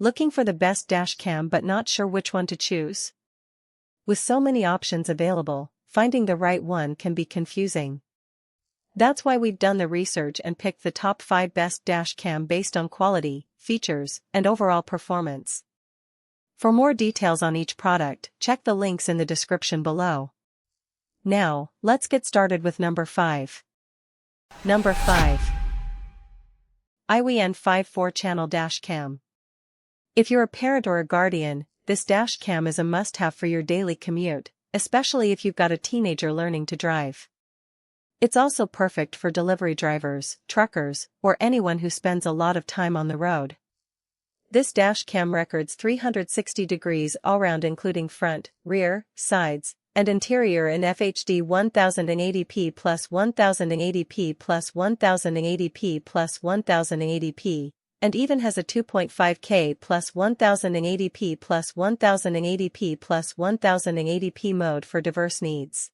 Looking for the best dashcam but not sure which one to choose? With so many options available, finding the right one can be confusing. That's why we've done the research and picked the top 5 best dashcam based on quality, features, and overall performance. For more details on each product, check the links in the description below. Now, let's get started with number 5. Number 5. IIWEY N5 4-channel Dashcam. If you're a parent or a guardian, this dashcam is a must-have for your daily commute, especially if you've got a teenager learning to drive. It's also perfect for delivery drivers, truckers, or anyone who spends a lot of time on the road. This dashcam records 360 degrees all-round including front, rear, sides, and interior in FHD 1080p plus 1080p plus 1080p plus 1080p, and even has a 2.5K plus 1080p plus 1080p plus 1080p mode for diverse needs.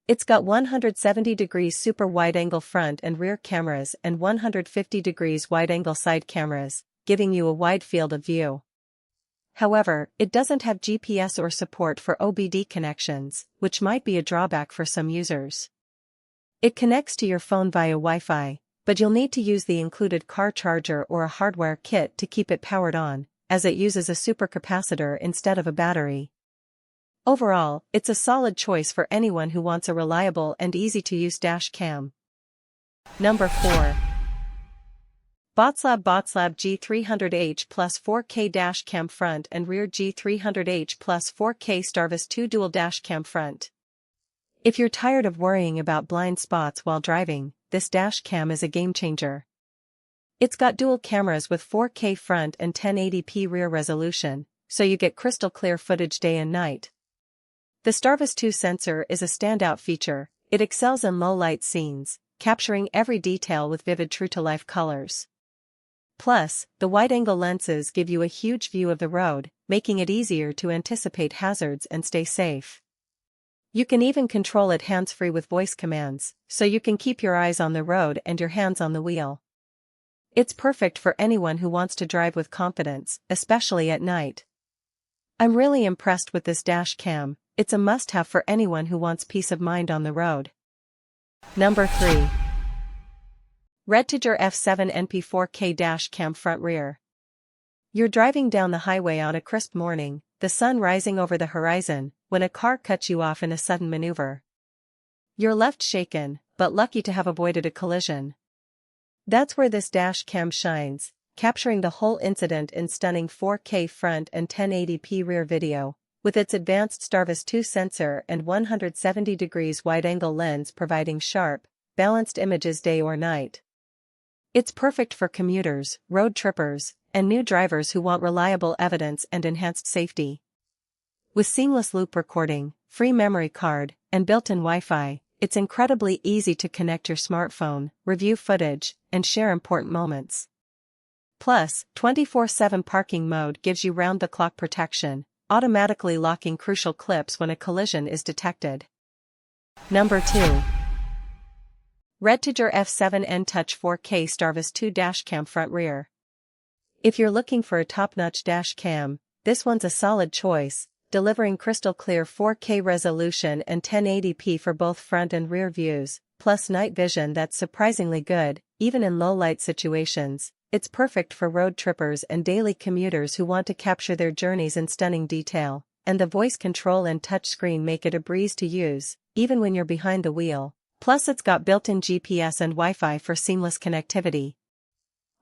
It's got 170 degrees super wide-angle front and rear cameras and 150 degrees wide-angle side cameras, giving you a wide field of view. However, it doesn't have GPS or support for OBD connections, which might be a drawback for some users. It connects to your phone via Wi-Fi, but you'll need to use the included car charger or a hardware kit to keep it powered on, as it uses a supercapacitor instead of a battery. Overall, it's a solid choice for anyone who wants a reliable and easy-to-use dashcam. Number 4. BOTSLAB G300H plus 4K Dashcam Front and Rear G300H plus 4K STARVIS 2 Dual Dashcam Front. If you're tired of worrying about blind spots while driving, this dashcam is a game-changer. It's got dual cameras with 4K front and 1080p rear resolution, so you get crystal-clear footage day and night. The STARVIS 2 sensor is a standout feature. It excels in low-light scenes, capturing every detail with vivid true-to-life colors. Plus, the wide-angle lenses give you a huge view of the road, making it easier to anticipate hazards and stay safe. You can even control it hands-free with voice commands, so you can keep your eyes on the road and your hands on the wheel. It's perfect for anyone who wants to drive with confidence, especially at night. I'm really impressed with this dashcam. It's a must-have for anyone who wants peace of mind on the road. Number 3. REDTIGER F7 NP4K Dashcam Front Rear. You're driving down the highway on a crisp morning, the sun rising over the horizon, when a car cuts you off in a sudden maneuver. You're left shaken, but lucky to have avoided a collision. That's where this dashcam shines, capturing the whole incident in stunning 4K front and 1080p rear video. With its advanced STARVIS 2 sensor and 170 degrees wide-angle lens providing sharp, balanced images day or night. It's perfect for commuters, road trippers, and new drivers who want reliable evidence and enhanced safety. With seamless loop recording, free memory card, and built-in Wi-Fi, it's incredibly easy to connect your smartphone, review footage, and share important moments. Plus, 24/7 parking mode gives you round-the-clock protection, automatically locking crucial clips when a collision is detected. Number 2. REDTIGER F7 N-Touch 4K STARVIS 2 Dashcam Front Rear. If you're looking for a top-notch dashcam, this one's a solid choice, delivering crystal-clear 4K resolution and 1080p for both front and rear views, plus night vision that's surprisingly good, even in low-light situations. It's perfect for road trippers and daily commuters who want to capture their journeys in stunning detail, and the voice control and touchscreen make it a breeze to use, even when you're behind the wheel. Plus it's got built-in GPS and Wi-Fi for seamless connectivity.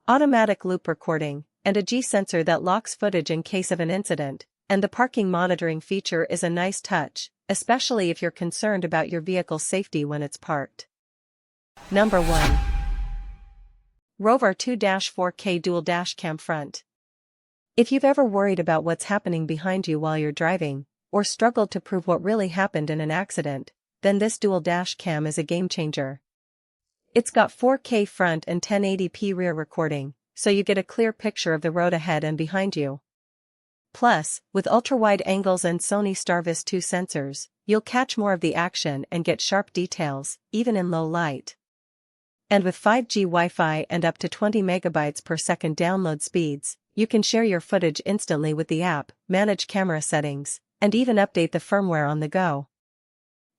Automatic loop recording, and a G-sensor that locks footage in case of an incident, and the parking monitoring feature is a nice touch, especially if you're concerned about your vehicle's safety when it's parked. Number 1. ROVE R2-4K Dual Dashcam Front. If you've ever worried about what's happening behind you while you're driving, or struggled to prove what really happened in an accident, then this dual dashcam is a game-changer. It's got 4K front and 1080p rear recording, so you get a clear picture of the road ahead and behind you. Plus, with ultra-wide angles and Sony STARVIS 2 sensors, you'll catch more of the action and get sharp details, even in low light. And with 5G Wi-Fi and up to 20 megabytes per second download speeds, You can share your footage instantly with the app, manage camera settings, and even update the firmware on the go.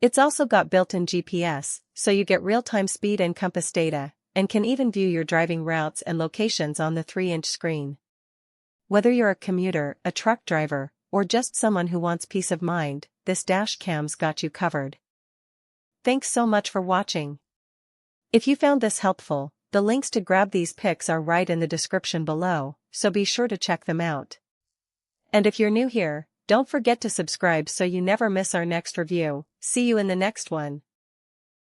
It's also got built-in GPS, so you get real-time speed and compass data, and can even view your driving routes and locations on the 3-inch screen. Whether you're a commuter, a truck driver, or just someone who wants peace of mind, this Dashcam's got you covered. Thanks so much for watching. If you found this helpful, the links to grab these pics are right in the description below, so be sure to check them out. And if you're new here, don't forget to subscribe so you never miss our next review. See you in the next one.